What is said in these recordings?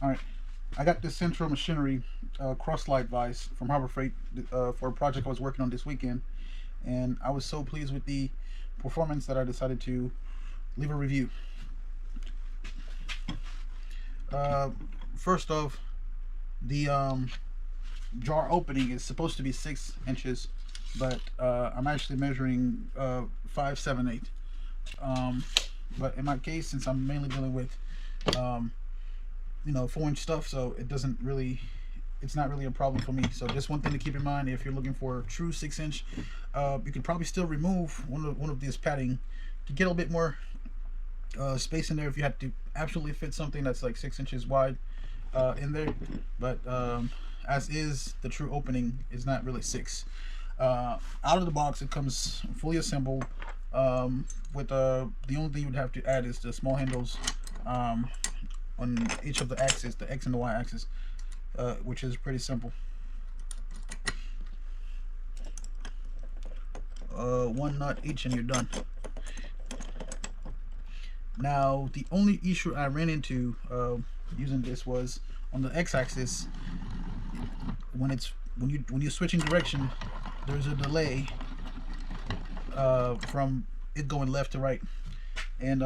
All right, I got this Central Machinery cross slide vise from Harbor Freight for a project I was working on this weekend, and I was so pleased with the performance that I decided to leave a review. Uh, First off, the jar opening is supposed to be 6 inches, but I'm actually measuring 5 7/8. Um, but in my case, since I'm mainly dealing with um, 4-inch stuff, so it's not really a problem for me. So just one thing to keep in mind: if you're looking for a true 6-inch, you could probably still remove one of these padding to get a little bit more space in there if you had to absolutely fit something that's like 6 inches wide in there. But as is, the true opening is not really 6. Out of the box, it comes fully assembled. With the only thing you would have to add is the small handles on each of the axes, the X and the Y axis, which is pretty simple. One nut each and you're done. Now, the only issue I ran into using this was on the X-axis. When you're switching direction, there's a delay from it going left to right. And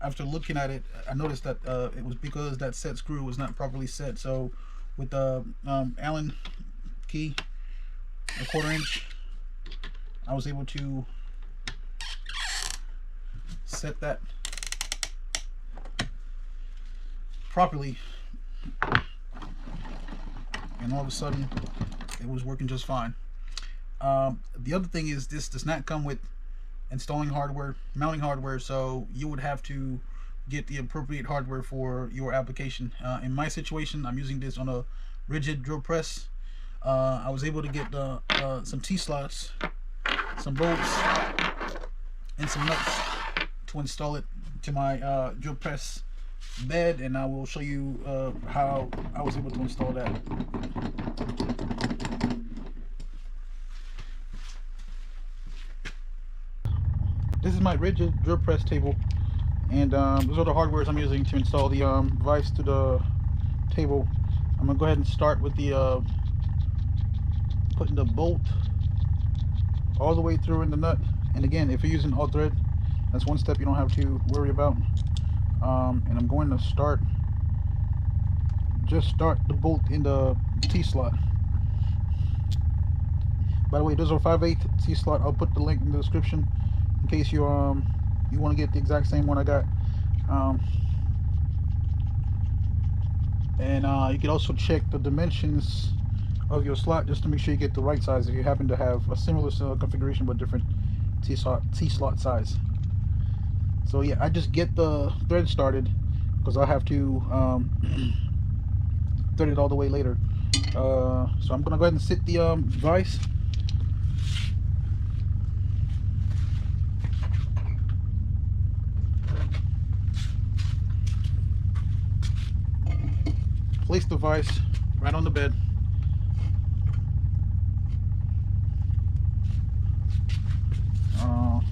after looking at it, I noticed that it was because that set screw was not properly set. So with the Allen key, a 1/4 inch, I was able to set that properly, and all of a sudden it was working just fine. The other thing is, this does not come with installing hardware, mounting hardware, so you would have to get the appropriate hardware for your application. In my situation, I'm using this on a rigid drill press. I was able to get some T-slots, some bolts, and some nuts to install it to my drill press bed, and I will show you how I was able to install that. This is my rigid drill press table, and those are the hardwares I'm using to install the vise to the table. I'm gonna go ahead and start with the putting the bolt all the way through in the nut. And again, if you're using all thread, that's one step you don't have to worry about. And I'm going to start the bolt in the T-slot. By the way, those are 5/8 T-slot. I'll put the link in the description in case you want to get the exact same one I got. And you can also check the dimensions of your slot just to make sure you get the right size if you happen to have a similar configuration but different T-slot size. So yeah, I just get the thread started because I'll have to thread it all the way later. So I'm gonna go ahead and sit the vise. Place the vise right on the bed.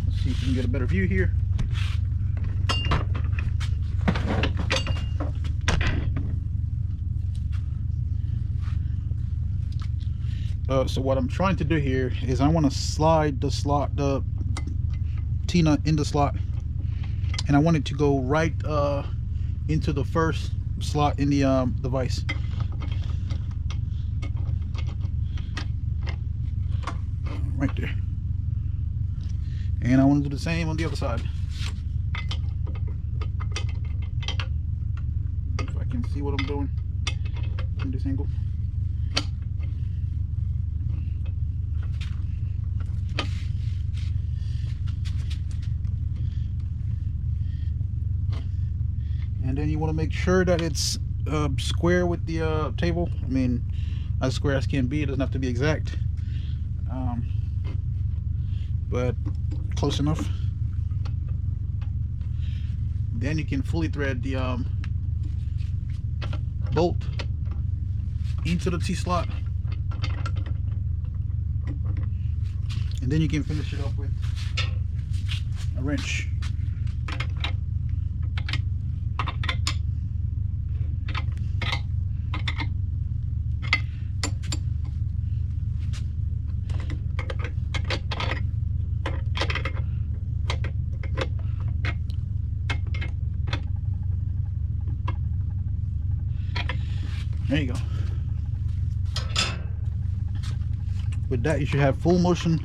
Let's see if we can get a better view here. So what I'm trying to do here is I want to slide the T-nut in the slot, and I want it to go right into the first slot in the vise. Right there. And I want to do the same on the other side. If I can see what I'm doing from this angle. And then you want to make sure that it's square with the table. I mean, as square as can be. It doesn't have to be exact, but close enough. Then you can fully thread the bolt into the T-slot, and then you can finish it up with a wrench. There you go. With that, you should have full motion